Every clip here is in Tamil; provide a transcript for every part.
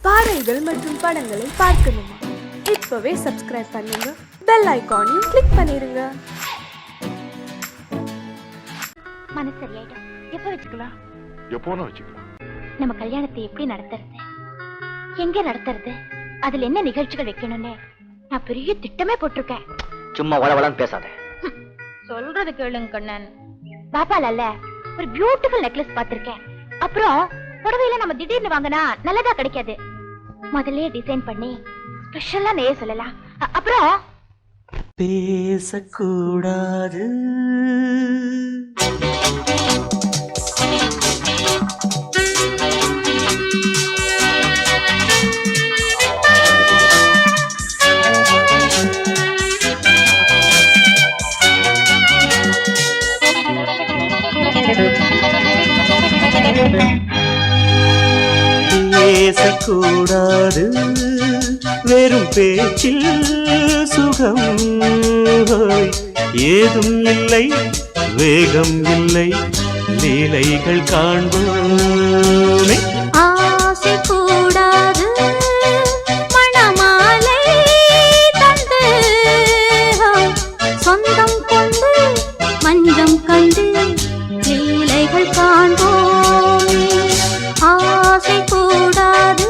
பாடல்கள் மற்றும் படங்களை பார்க்கணுமா? இப்பவே சப்ஸ்கிரைப் பண்ணுங்க, பெல் ஐகானையும் கிளிக் பண்ணிருங்க. மனசு சரியாயிடும். எப்ப வச்சுக்கலாம்? எப்போனா வச்சுக்கலாம். நம்ம கல்யாணத்தை எப்படி நடத்துறது, எங்க நடத்துறது, அதுல என்ன நிகழ்ச்சிகள் வைக்கணும்னு நான் பெரிய திட்டமே போட்டிருக்கேன். சும்மா வளவளன்னு பேசாத. சொல்றது கேளுங்க கண்ணன். பாப்பால ஒரு பியூட்டிஃபுல் நெக்லஸ் பாத்திருக்கேன். அப்புறம் புடவையில நம்ம திடீர்னு வாங்கினா நல்லதா கிடைக்காது. முதல்ல டிசைன் பண்ணி ஸ்பெஷலா நெய்ய சொல்லலாம். அப்புறம் பேசக்கூடாது, பேசக்கூடாது, வெறும் பேச்சில் சுகம் ஏதும் இல்லை, வேகம் இல்லை, லீலைகள் காண்போமே. ஆசை கூடாது, மணமாலை தந்து சொந்தம் கொண்டு மஞ்சம் கண்டு லீலைகள் காண்போமே. ஆசை கூடாது.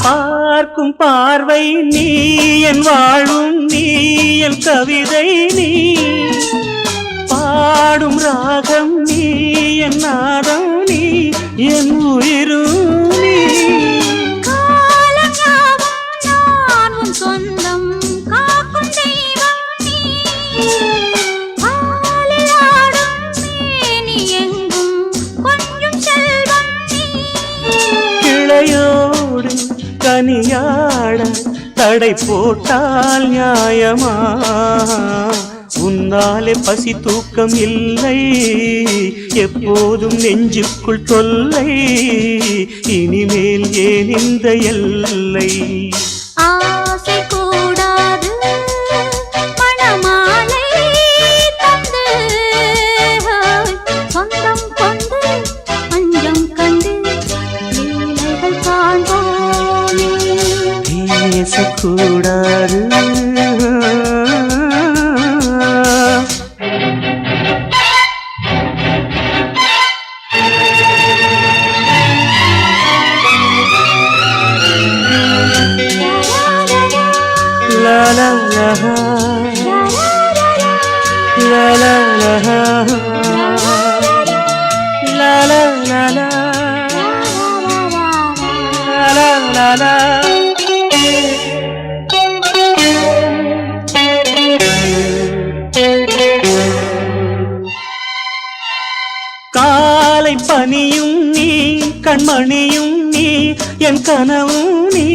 பார்க்கும் பார்வை நீ, என் வாழும் நீ, என் கவிதை நீ, பாடும் ராகம் நீ, என் நாதம் நீ, என் உயிரும் நீ. சொந்தம் காக்கும் தெய்வம் நீ, நீ எங்கும் கொஞ்சம் செல்வம் நீ. கிளையோடு கனியாட தடை போட்டால் நியாயமா? உன்னாலே பசி தூக்கம் இல்லை, எப்போதும் நெஞ்சுக்குள் தொல்லை, இனிமேல் ஏன் இந்த எல்லை? ஆசை கூடாது, மணமாலை தந்து சொந்தம் கொண்டு மஞ்சம் கண்டு லீலைகள் காண்போமே. பேசக்கூடாது, la la la la la la la la la la la la. காலை பனியும் நீ, கண்மணியும் நீ, என் கனவும் நீ,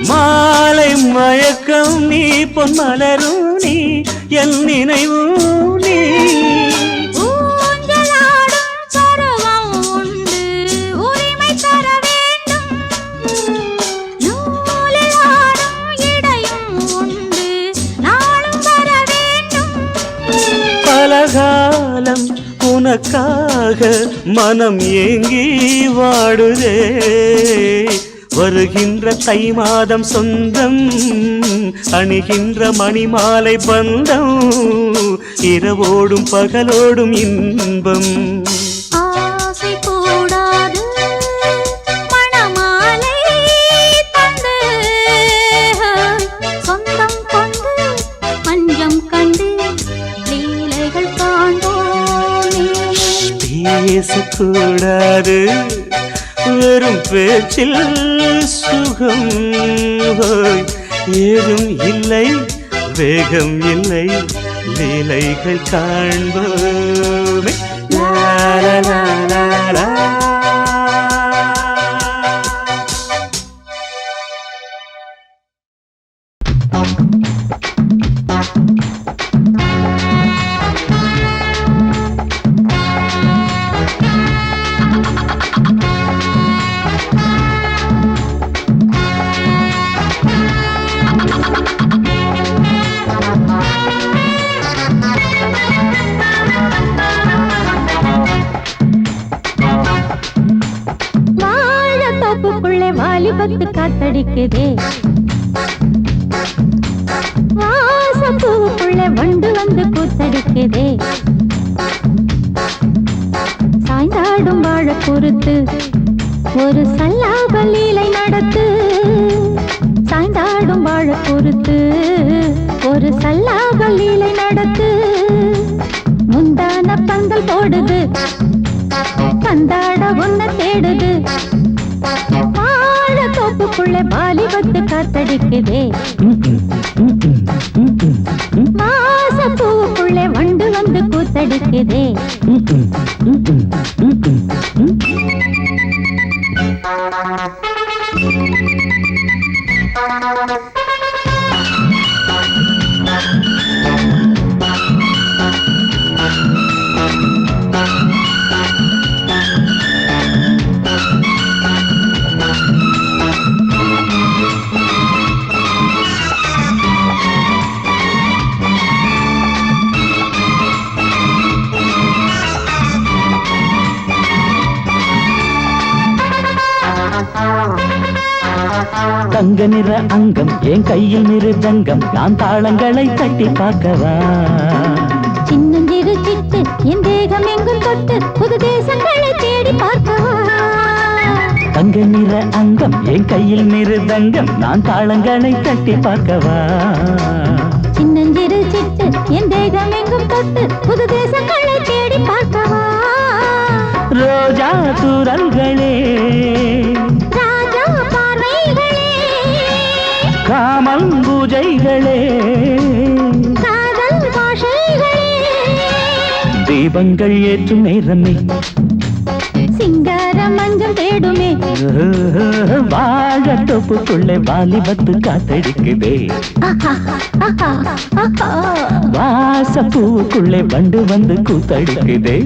மாலை மயக்கம் நீ, பொன்மலரும் நீ, என் நினைவும் நீ. பலகாலம் உனக்காக மனம் ஏங்கி வாடுதே, வருகின்ற தை மாதம் சொந்தம், அணிகின்ற மணிமாலை பந்தம், இரவோடும் பகலோடும் இன்பம். ஆசை கூடாது, மணமாலை தந்து சொந்தம் கொண்டு மஞ்சம் கண்டு லீலைகள் காண்போமே. பேசக்கூடாது, வெறும் பேச்சில் சுகம் ஏதும் இல்லை, வேகம் இல்லை, லீலைகள் காண்போமே. லா லா லா. வாழத்தோப்புக்குள்ளே வாலிபத்து காத்தடிக்குதே, வாசப்பூவுக்குள்ளே வண்டு வந்து கூத்தடிக்குதே, சாய்ந்தாடும் வாழ பொறுத்து ஒரு சல்லாப லீலை நடத்து, சாய்ந்தாடும் வாழ பொறுத்து ஒரு சல்லாப லீலை நடத்து, முந்தான பந்தல் போடுது பந்தாட ஒன்ன தேடுது, வாழத்தோப்புக்குள்ளே வாலிபத்து காத்தடிக்குதே, வாசப்பூவுக்குள்ளே வண்டு வந்து கூத்தடிக்குதே. தங்க நிற அங்கம் என் கையில் மிருதங்கம், நான் தாளங்களை தட்டி பார்க்கவா, சின்னஞ்சிறு சிட்டு என் தேகம் எங்கும் தொட்டு புது தேசங்களை தேடி பார்க்கவா, தங்க நிற அங்கம் என் கையில் மிருதங்கம், நான் தாளங்களை தட்டி பார்க்கவா, சின்னஞ்சிறு சிட்டு என் தேகம் எங்கும் தொட்டு புது தேசங்களை தேடி பார்க்கவா, ரோஜா தூரல்களே ராஜா பார்வைகளே காமல் பூஜைகளே காதல் பாஷைகளே, தீபங்கள் ஏற்றும் நேரமே சிங்கார மஞ்சள் தேடுமே, வாழத்தோப்புக்குள்ளே வாலிபத்து காத்தடிக்குதே, வாசப்பூவுக்குள்ளே வண்டு வந்து கூத்தடிக்குதே.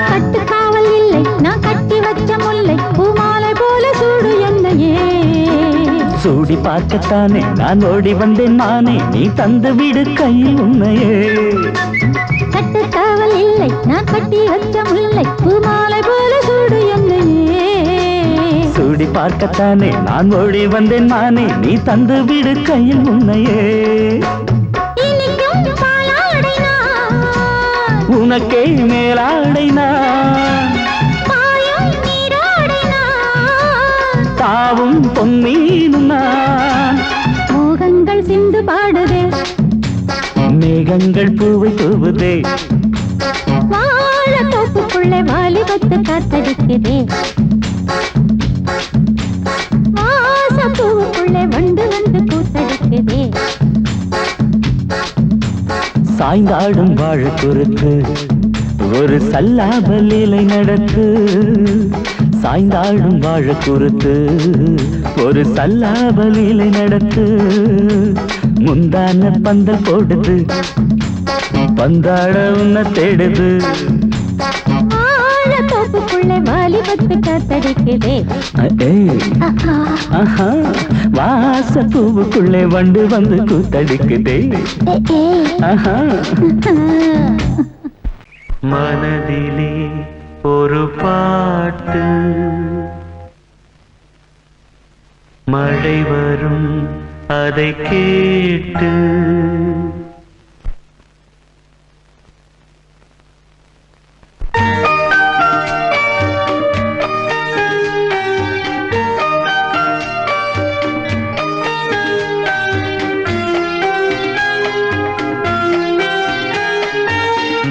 கட்டுக்காவல் இல்லை நான் கட்டி வச்ச முல்லை பூமாலை போல சூடு என்னையே, சூடி பார்க்கத்தானே நான் ஓடி வந்தேன் மானே, நீ தந்து விடு கையில் உன்னையே, கட்டுக்காவல் இல்லை நான் கட்டி வச்ச முல்லை பூமாலை போல சூடு என்னையே, சூடி பார்க்கத்தானே நான் ஓடி வந்தேன் மானே, நீ தந்து விடு கையில் உன்னையே, இனிக்கும் பாலாடை நான் உனக்கே மேலாடை நான், பாயும் நீராடை நான், தாவும் பொன்னீனும் நான், மோகங்கள் சிந்து பாடுதே, மேகங்கள் பூவை தூவுதே, வாழத்தோப்புக்குள்ளே வாலிபத்து காத்தடிக்குதே, வாசப்பூவுக்குள்ளே வண்டு வந்து கூத்தடிக்குதே, சாய்ந்தாடும் வாழ குறுக்கு ஒரு சல்லாப லீலை நடத்து, சாய்ந்தாடும் வாழ குறுத்து ஒரு சல்லாப லீலை நடத்து, முந்தான பந்தல் போடுது பந்தாட உன்ன தேடுது, வாழத்தோப்புக்குள்ளே வாலிபத்து காத்தடிக்குதே, ஆஹா வாசப்பூவுக்குள்ளே வண்டு வந்து கூத்தடிக்குதே, ஆஹா. மனதிலே ஒரு பாட்டு மழை வரும் அதை கேட்டு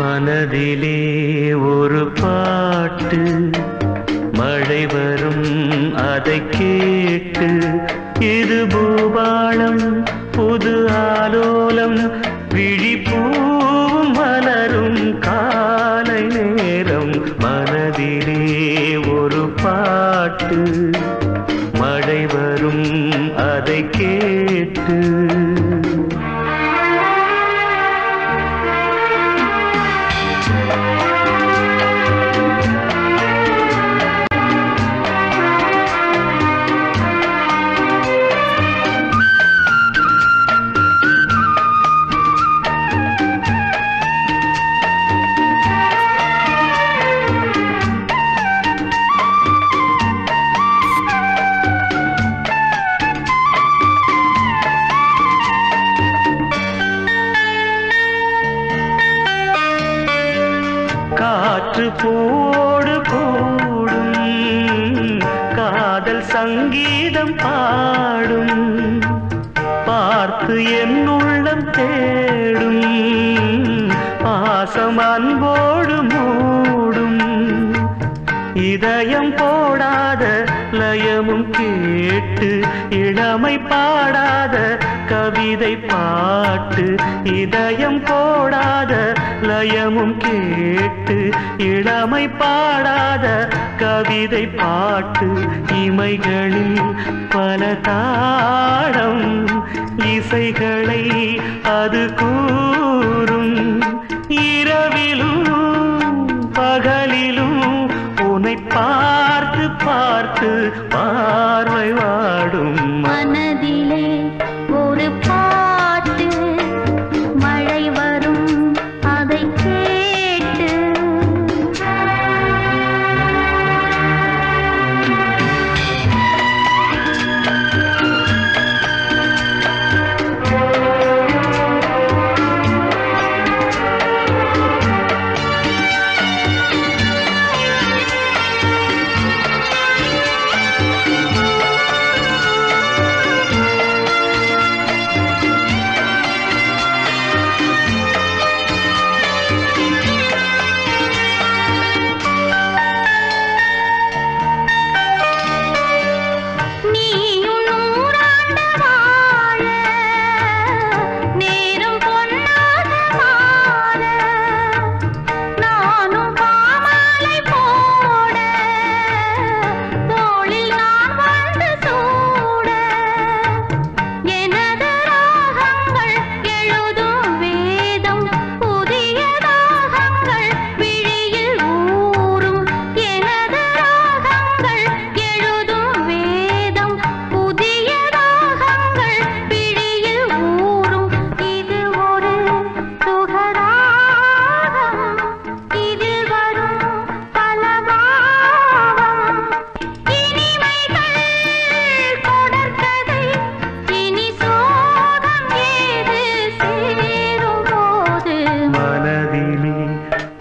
மனதிலே ஒரு பாட்டு மழை வரும் அதை கேட்டு இது பூபாளம் புது ஆலோலம் விழிப்பூவும் மலரும் காலை நேரம் மனதிலே ஒரு பாட்டு மழை வரும் அதை கேட்டு காற்று போடு கூடும் காதல் சங்கீதம் பாடும் பார்த்து என் உள்ளம் தேடும் பாசம் அன்போடு மூடும் இதயம் போடாத லயமும் கேட்டு இளமை பாடாத கவிதை பாட்டு இதயம் போடாத லயமும் கேட்டு இளமை பாடாத கவிதை பாட்டு இமைகளில் பல தாளம் இசைகளை அது கூறும் இரவிலும் பகலிலும் உன்னை பார்த்து பார்த்து பார்வை வாடும் மனதிலே ஒரு பாட்டு மழை வரும் அதை கேட்டு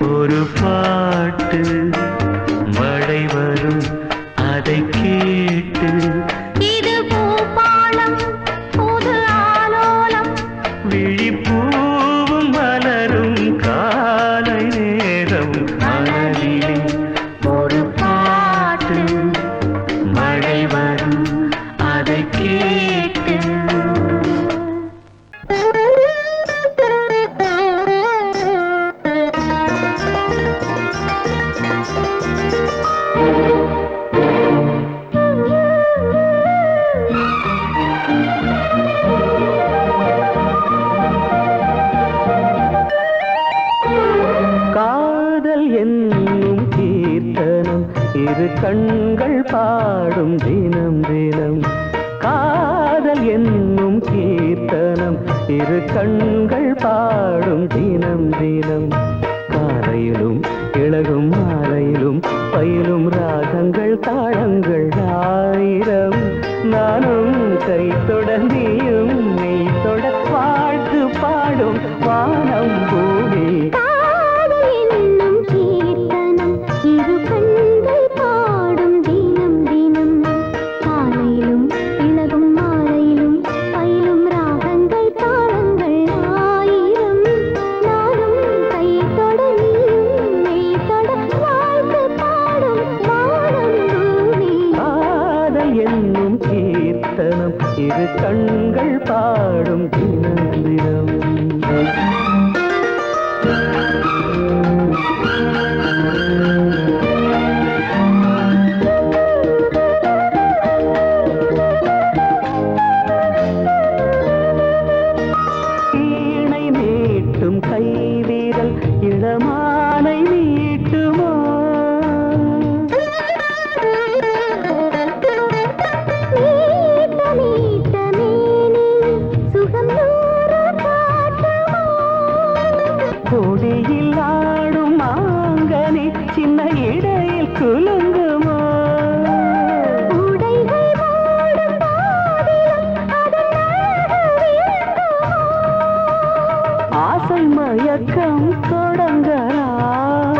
ஒரு பாட்டு மழை வரும் அதை கேட்டு இது பூபாளம் புது ஆலோலம் விழிப்பூவும் மலரும் காலை நேரம் மனதிலே ஒரு பாட்டு மழை வரும் அதை கேட்டு காதல் என்னும் கீர்த்தனம் இரு கண்கள் பாடும் தினம் தினம் காதல் என்னும் கீர்த்தனம் இரு கண்கள் பாடும் தினம் தினம் காலையிலும் இளகும் மாலையிலும் பயிலும் ராகங்கள் தாளங்கள் ஆயிரம் நானும் கை தொடர்ந்தியும் வானம் பூமி காதல் என்னும் கீர்த்தனம் இரு கண்கள் பாடும் தினம் தினம் காலையிலும் இளகும் மாலையிலும் பயிலும் ராகங்கள் தாளங்கள் ஆயிரம் நானும் கை தொட நீயும் மெய் தொட வாழ்க்கை பாடும் வானம் பூமி காதல் என்னும் கீர்த்தனம் இரு கண்கள் பாடும் தினம் தினம் வீணை மீட்டும் கைவிரல் இளமானை மீட்டுமோ மீட்ட மீட்ட மேனி சுகம் நூறு காட்டுமோ கொடியில் ஆடும் மாங்கனி சின்ன இடையில் குலுங்குமோ உடைகள் மூடும் பாதிலும் அதன் அழகு விளங்குமோ ஆசை மயக்கம் தொடங்கலாம்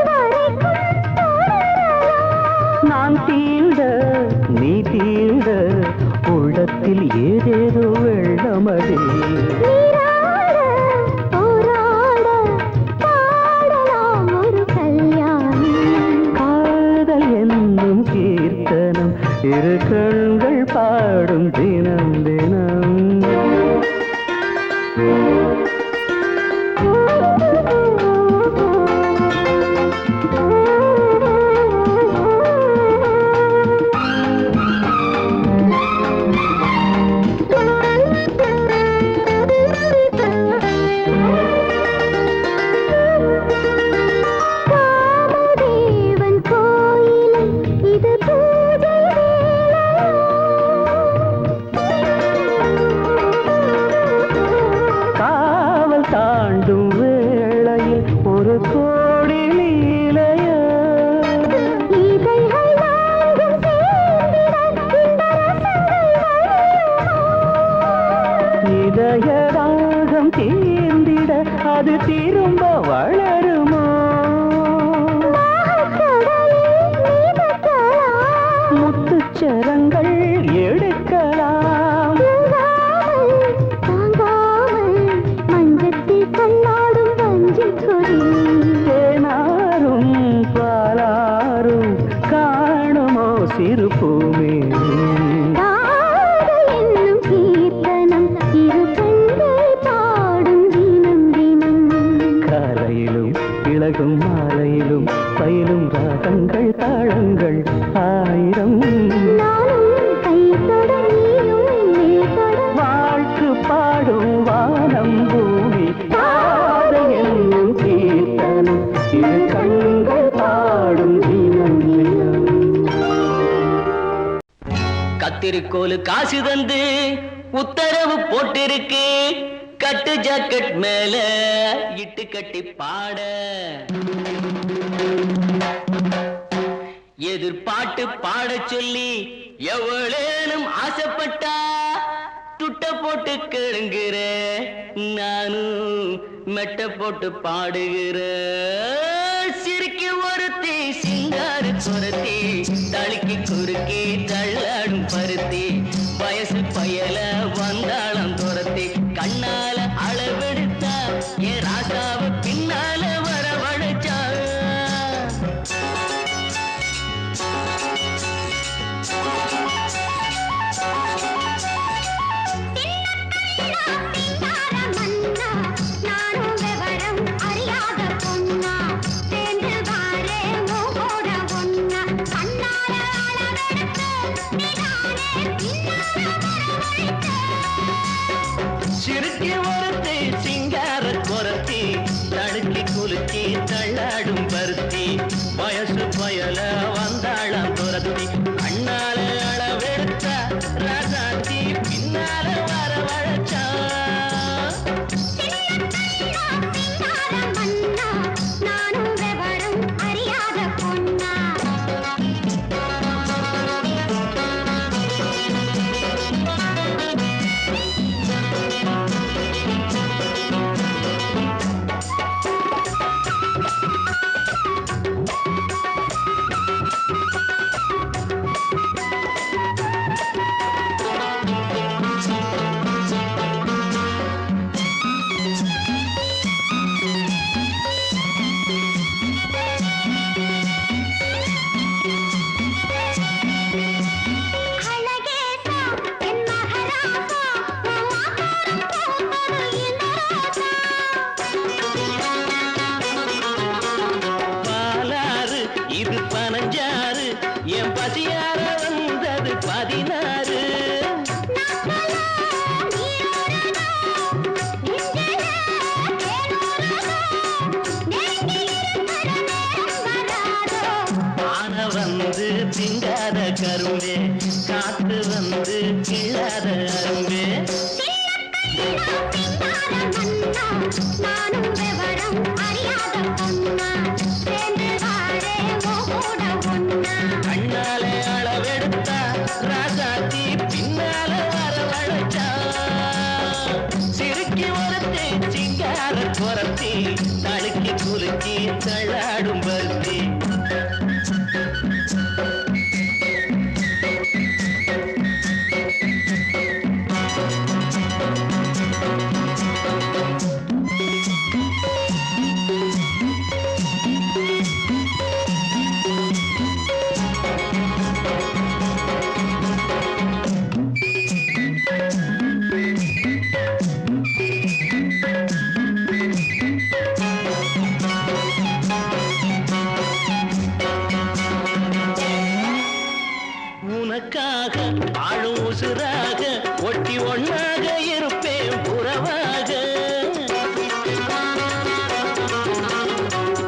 வரைக்கும் தொடரலாம் நான் தீண்ட நீ தீண்ட உள்ளத்தில் ஏதேதோ வெள்ளமடி நீராட போராட பாடலாம் ஒரு கல்யாணி காதல் என்னும் கீர்த்தனம் இரு கண்கள் பாடும் தினம் தினம் காமதேவன் கோயிலில் இது பூஜை காவல் தாண்டும் வேளையில் ஒரு கோடி லீலையோ இதழ்கள் நான்கும் சேர்ந்திட இந்த ரசங்கள் வழியுமோ இதய ராகம் தீர்ந்திட அது திரும்ப வளருமோ கடலில் நீதக்கலாம் முத்துச்சரங்கள் எடுக்கலாம் தாங்காமல் மஞ்சத்தில் கண்ணாடும் வஞ்சிக் கொடி தேனாரும் பாலாரும் காணுமோ சிறு பூமி காதல் என்னும் கீர்த்தனம் இரு கண்கள் பாடும் தினம் தினம் காலையிலும் இளகும் மாலையிலும் பயிலும் ராகங்கள் தாளங்கள் ஆயிரம் நானும் கை தொட நீயும் மேல் தொட வாழ்க்கு பாடும் வானம் பூமி காதல் என்னும் கீர்த்தனம் இரு கண்கள் பாடும் தினம் தினம் கத்திரிக்கோலு காசு தந்து உத்தரவு போட்டிருக்கு கட்டு ஜாக்கெட் மேல இட்டு கட்டி பாட எதிர்பாட்டு பாட சொல்லி எவ்வளேனும் ஆசைப்பட்டா துட்ட போட்டு கேளுங்கிற நானும் மெட்ட போட்டு பாடுகிற சிரிக்கு ஒருத்தி சிங்காரு துரத்தி தளிக்கு குறுக்கி தள்ளாடும் பருத்தி வயசு பயல வந்தாளம் துரத்தி கண்ணால அளவெடுத்தா என் ராசாவ பின்னால வரவழைச்சா நானும் விவரம் அறியாத பொன்னா சேர்ந்து வாரே மோகோட ஒன்னா கண்ணால அளவெடுத்து நானும் விவரம் அறியாத பொண்ணா சேர்ந்து வாரே கூட ஒண்ணா கண்ணாலே அளவெடுத்தா ராசாத்தி பின்னால வரவழைச்சா சிறுக்கி ஒருத்தி சிங்கார குரத்தி தழுக்கி குலுக்கி தள்ளாடும் பருத்தி உனக்காக ஆளும் உசுராக ஒட்டி ஒன்னாக இருப்பேன் புறவாக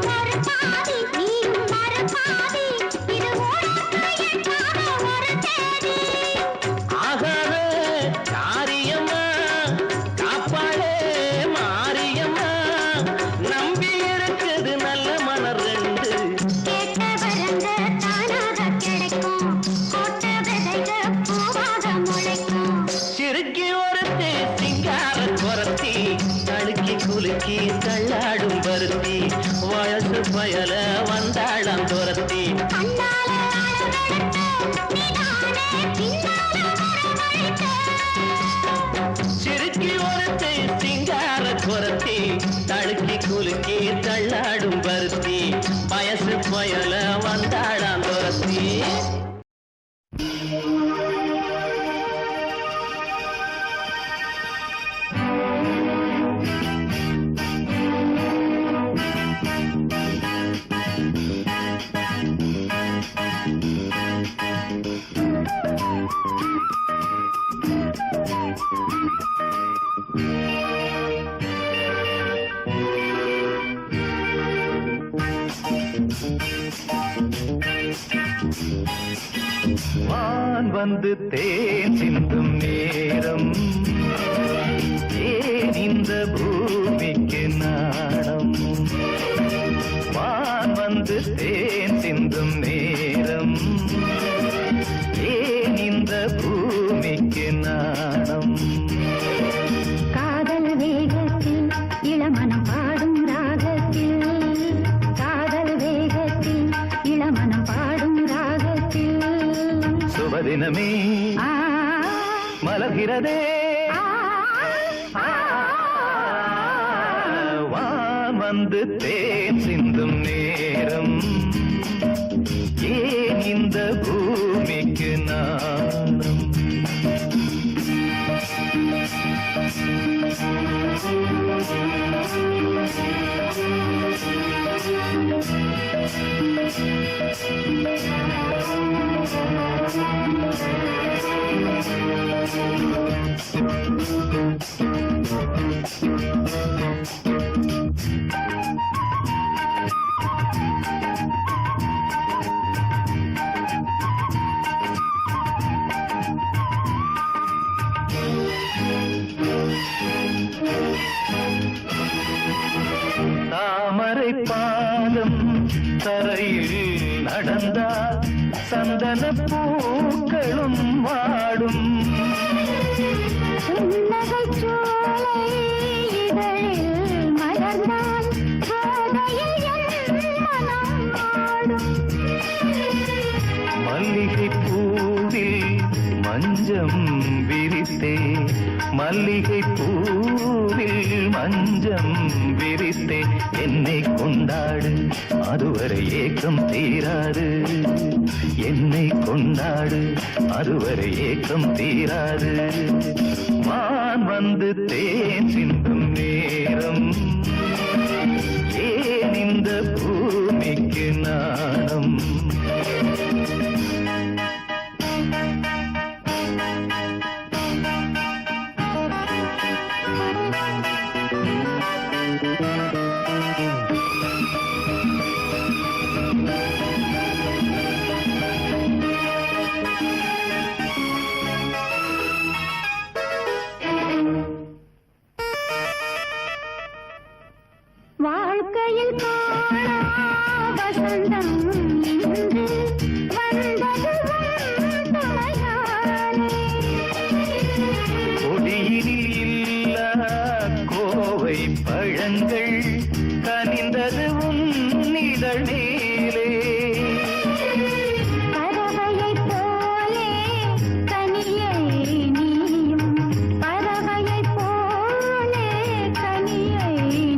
ஒரு பாதி நீயும் மறு பாதி இது உனக்கு எட்டாத ஒரு தேதி ஆகாத காரியம்மா காப்பாளே மாரியம்மா நம்பி இருக்குது நல்ல மலர் ரெண்டு கேட்ட வரங்க தானாக கிடைக்கும் போட்ட விதைக பூவாக முளைக்கும் சிறுக்கி ஒருத்தி சிங்கார குரத்தி தழுக்கி குலுக்கி தள்ளாடும் பருத்தி வயசு பயல வந்தாளம் துரத்தி கண்ணால அளவெடுத்து நீதானே பின்னால வரவழைத்த சிறுக்கி ஒருத்தி சிங்கார குரத்தி தழுக்கி குலுக்கி தள்ளாடும் பருத்தி வயசு பயல வந்தாளம் துரத்தி வான் வந்து தேன் சிந்தும் நேரம் ஏன் இந்த பூமிக்கு நாணம் வான் வந்து தேன் சிந்தும் நேரம் ஏன் இந்த பூமிக்கு நாணம் காதல் வேகத்தில் இளமனம் பாடும் ராகத்தில் காதல் வேகத்தில் இளமனம் பாடும் ராகத்தில் சுபதினமே ஆ மலர்கிறதே ஆ வான் வந்து தேன் சிந்தும் நேரம் ஏன் இந்த பூமிக்கு நாணம் தாமரை பாதம் தரையில் நடந்தால் சந்தன பூக்களும் வாடும் புன்னகைச் சோலை இதழில் மலர்ந்தால் கோதையில் என் மனம் ஆடும் மல்லிகை பூவில் மஞ்சம் விரித்தே மல்லிகை பூவில் மஞ்சம் விரித்தே என்னை கொண்டாடு அதுவரை ஏக்கம் தீராது என்னை கொண்டாடு அதுவரை ஏக்கம் தீராது வான் வந்து தேன் சிந்தும் நேரம் ஏன் இந்த பூமிக்கு நாணம் வாழ்க்கையில் காணா வசந்தம் இன்று வந்தது உன் துணையாலே. கொடியினில் இல்ல கோவை பழங்கள் கனிந்தது உன்னிதழ் மேலே. பறவையைப் போலே கனியை நீயும், பறவையைப் போலே கனியை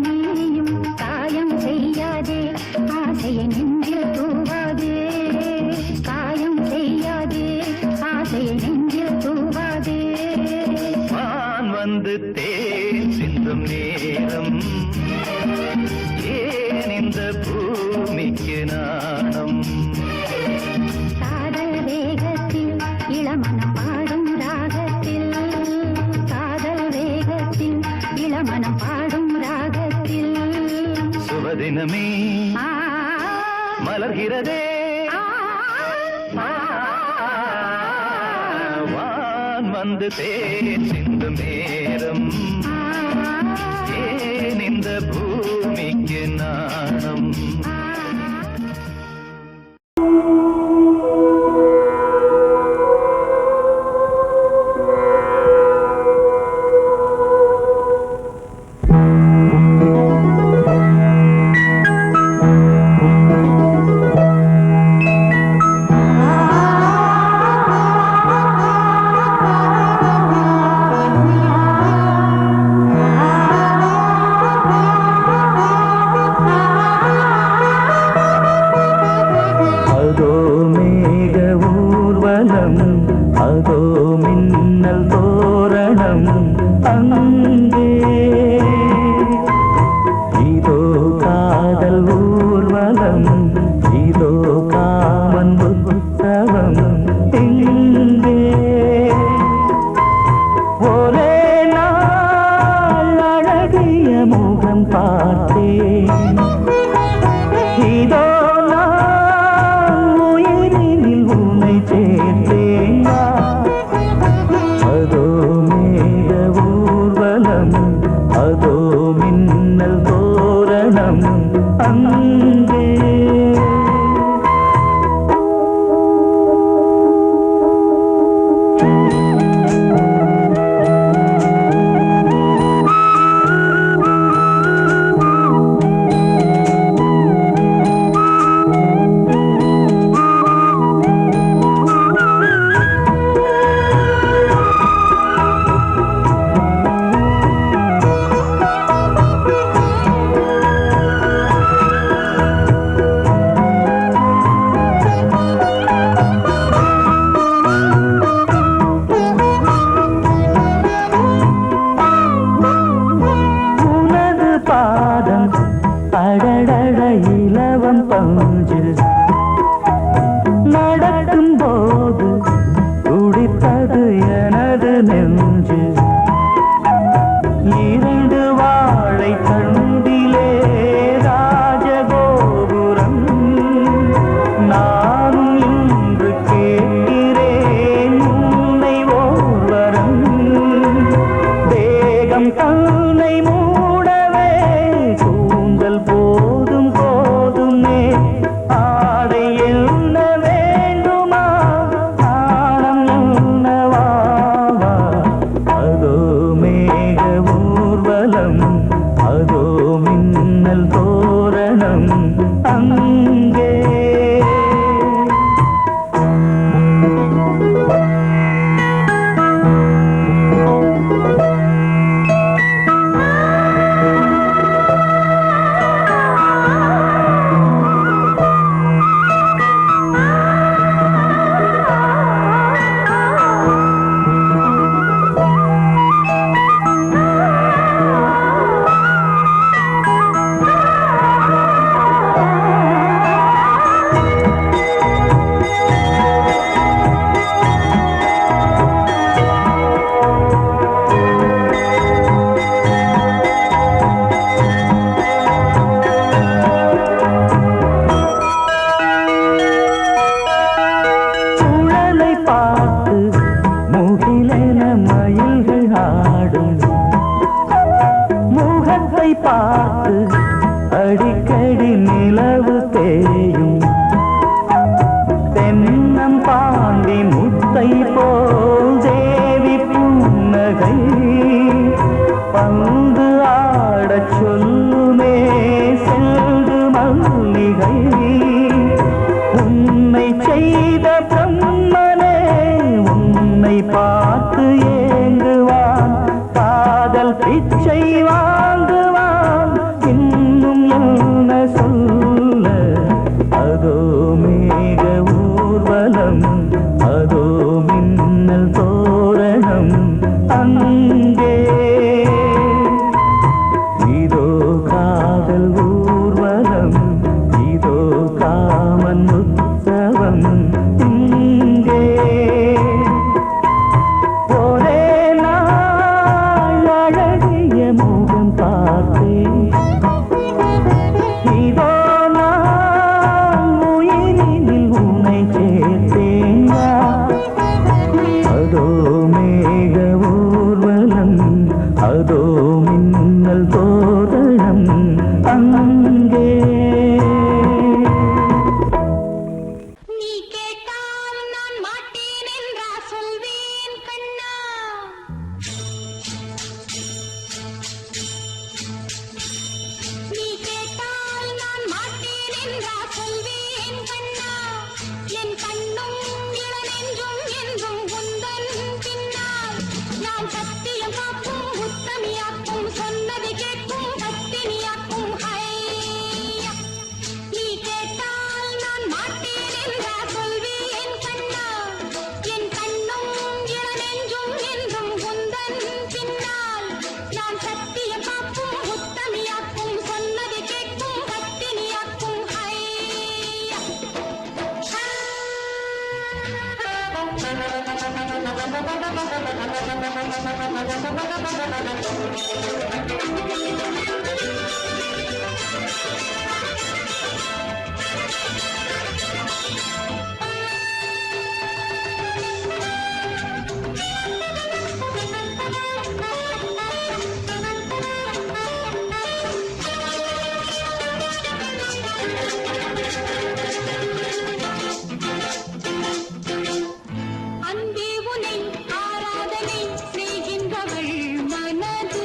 நீயும். காயம் செய்யாதே ஆசையை நெஞ்சில் தூவாதே, காயம் செய்யாதே ஆசையை நெஞ்சில் தூவாதே. வான் வந்து தேன் சிந்தும் நேரம் ஏன் இந்த பூமிக்கு நாணம். காதல் வேகத்தில் இளமனம் பாடும் ராகத்தில், காதல் வேகத்தில் இளமனம் பாடும் ராகத்தில். சுபதினமே ஆ, மலர்கிறதே ஆ, ஆ, வான் வந்து தேன் சிந்தும் நேரம் ஏன் இந்த பூமிக்கு நாணம். அதோ மேக ஊர்வலம், அதோ மின்னல் தோரணம் அங்கே. இதோ காதல் ஊர்வலம், இதோ காமன் உற்சவம் இங்கே. ஒரே நாள் அழகிய முகம் பார்த்தேன், இதோ நான் உயிரினில் உன்னை சேர்த்தேன். அதோ மேக ஊர்வலம், அதோ மின்னல் தோரணம் அங்கே. உனது பாதம் அடடட இலவம் பஞ்சு, நடக்கும் போது துடித்தது எனது நெஞ்சு. இரண்டு வாழை தண்டிலே ராஜகோபுரம், நானும் இன்று கேட்கிறேன் உன்னை ஓர்வரம். தேகம் தன்னை மூடவே கூந்தல் போதும் போதுமே, ஆடை என்ன வேண்டுமா ஆடம் என்னவா. அதோ மேக ஊர்வலம், அதோ மின்னல் தோரணம் அங்கே. பார்த்து அடிக்கடி நிலவு தேயும் தென்னம் பாண்டி முத்தை போல் தேவி புன்னகை பந்து ஆடச் சொல்லுமே செல்து மல்லிகை உன்னை செய்த பிரம்மனே உன்னை பார்த்து ஏங்குவான் காதல் பிச்சை வாங்குவான் இன்னும் என்ன சொல்ல அதோ மேக ஊர்வலம் அதோ மின்னல் தோரணம் அங்கே இதோ காதல் ஊர்வலம் இதோ காமன் உற்சவம் இங்கே ஒரே நாள் அழகிய முகம் பார்த்தேன் இதோ நான் உயிரினில் உன்னை சேர்த்தேன் அதோ மேக ஊர்வலம் அதோ மின்னல் தோரணம் அங்கே நீ கேட்டால் நான் மாட்டேன் என்றா சொல்வேன் கண்ணா நீ கேட்டால் நான் மாட்டேன் என்றா சொல்வேன் கண்ணா என் கண்ணும் இளநெஞ்சும் என்றும் உந்தன் பின்னால் நான் சத்தியம் காக்கும் உத்தமியாக்கும் சொன்னது கேட்கும் பத்தினியாக்கும் ஹையா நீ கேட்டால் நான் மாட்டேன் என்றா சொல்வேன் கண்ணா என் கண்ணும் இளநெஞ்சும் என்றும் உந்தன் பின்னால் நான் சத்தியம் காக்கும் உத்தமியாக்கும் சொன்னது கேட்கும் பத்தினியாக்கும் ஹையா அன்பே உனை ஆராதனை செய்கின்றவள் மனது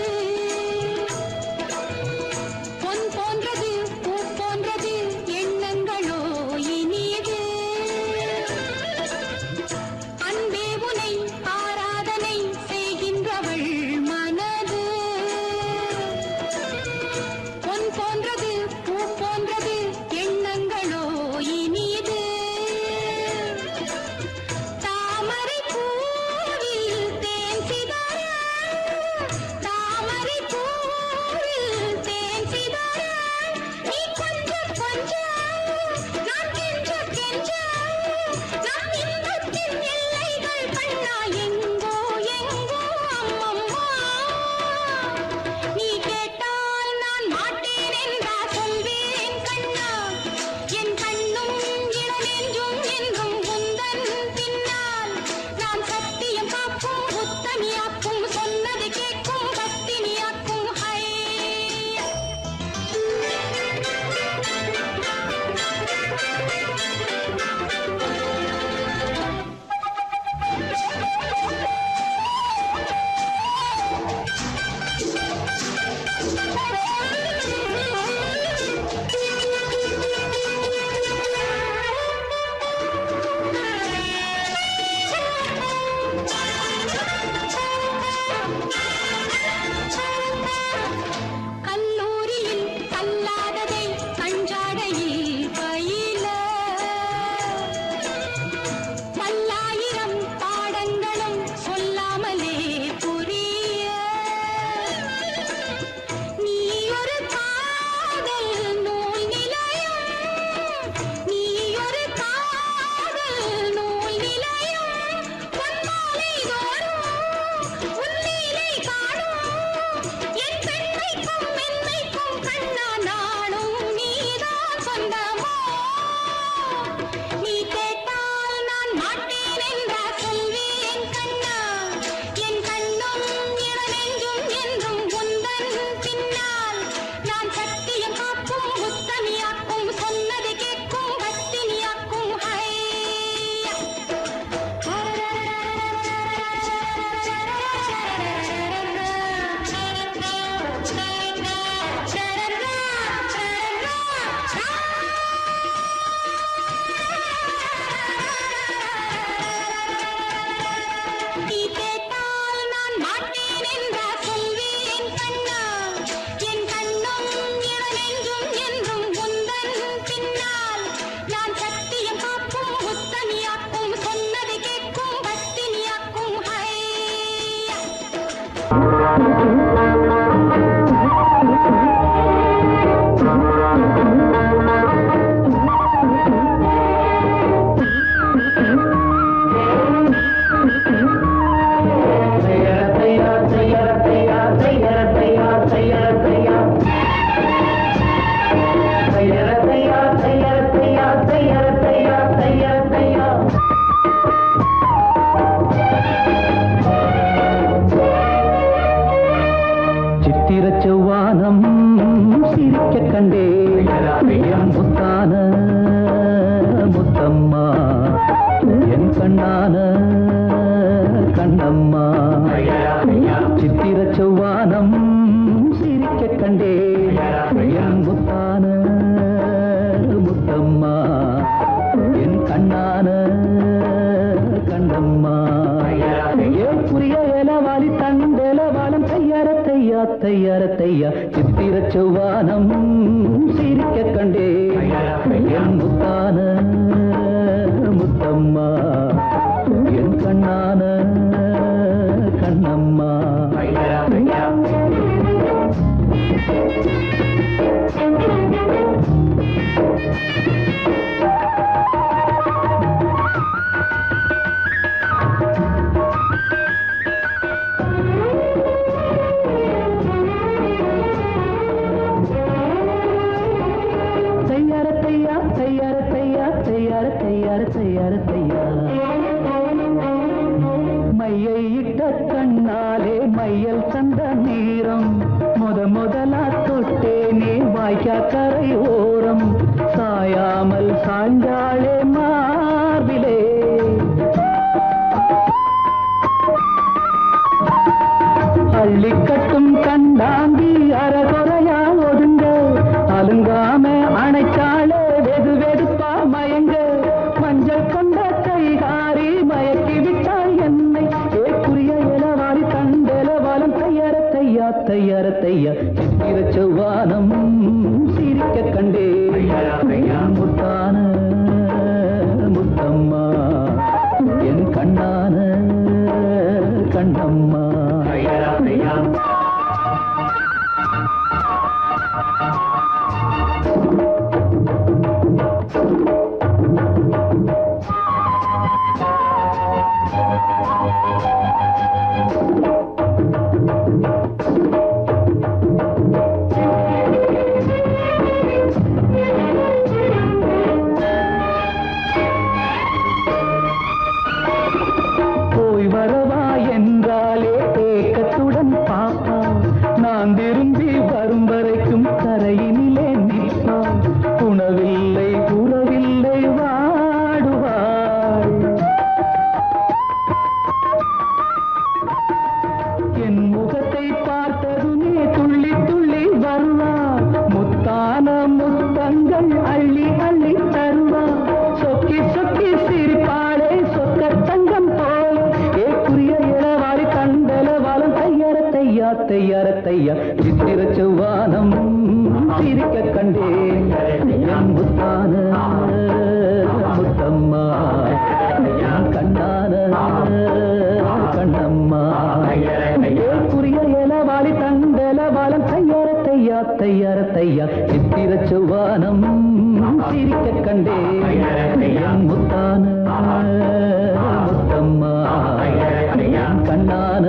பத்தினியாக்கும் முத்தமியாக்கும் சொன்னது கேட்கும் பத்தினியாக்கும் ஹையா நீ கேட்டால் நான் மாட்டேன் என்றா சொல்வேன் கண்ணா என் கண்ணும் இவனென்றும் என்றும் உந்தன் பின்னால் நான் சத்தியம் காக்கும் முத்தமியாக்கும் சொன்னதை கேட்கும் பத்தினியாக்கும் ஹையா சித்திர செவ்வானம் சிரிக்க கண்டே என் முத்தான முத்தம்மா என் கண்ணான கண்ணம்மா சித்திர செவ்வானம் சிரிக்க கண்டே என் முத்தான முத்தம்மா என் கண்ணான கண்ணம்மா ஏன் புரிய இலவாலி தண்டெலவாலம் தையார தையா சித்திர செவ்வானம் சிரிக்க கண்டே என் முத்தான முத்தம்மா என் கண்ணான கண்ணம்மா மையை இட்ட கண்ணாலே மையல் சந்த நீரம் முதலா தொட்டேனே வாய்க்கா கரை ஓரம் சாயாமல் சாய்ந்தாளே மார்பிலே அள்ளிக்கட்டும் கண்டாங்கி அறகுறையா ஒதுங்க அலுங்காம அணைச்சாளே வெது வெதுப்பா மயங்க மஞ்சள் கொண்ட கைகாரி மயக்கி விட்டாள் என்னை ஏக்குரிய இளவாரி தண்டெலவாலம் தையார தையா சித்திர செவ்வானம் சிரிக்க கண்டே முத்தான முத்தம்மா என் கண்ணான கண்ணம்மா போய் வரவா என்றாலே ஏக்கத்துடன் பாப்பா நான் திரும்பி வரும் வரைக்கும் கரையினிலே நிற்பா உணவில்லை உறவில்லை வாடுவாள் என் முகத்தை பார்த்ததுமே துள்ளி துள்ளி வருவாள் முத்தான முத்தங்கள் அள்ளி அள்ளி தருவாள் சொக்கி சொக்கி சிரிப்பாளே சொக்க தங்கம் போல ஏக்குரிய இளவாரி கண்டலவாலம் தையார தையா சித்திர செவ்வானம் சிரிக்க கண்டே என் முத்தான முத்தம்மா என் கண்ணான கண்ணம்மா ஏக்குரிய இளவாரி தண்டலவாலம் தையார தையா சித்திர செவ்வானம் சிரிக்க கண்டே என் முத்தான முத்தம்மா என் கண்ணான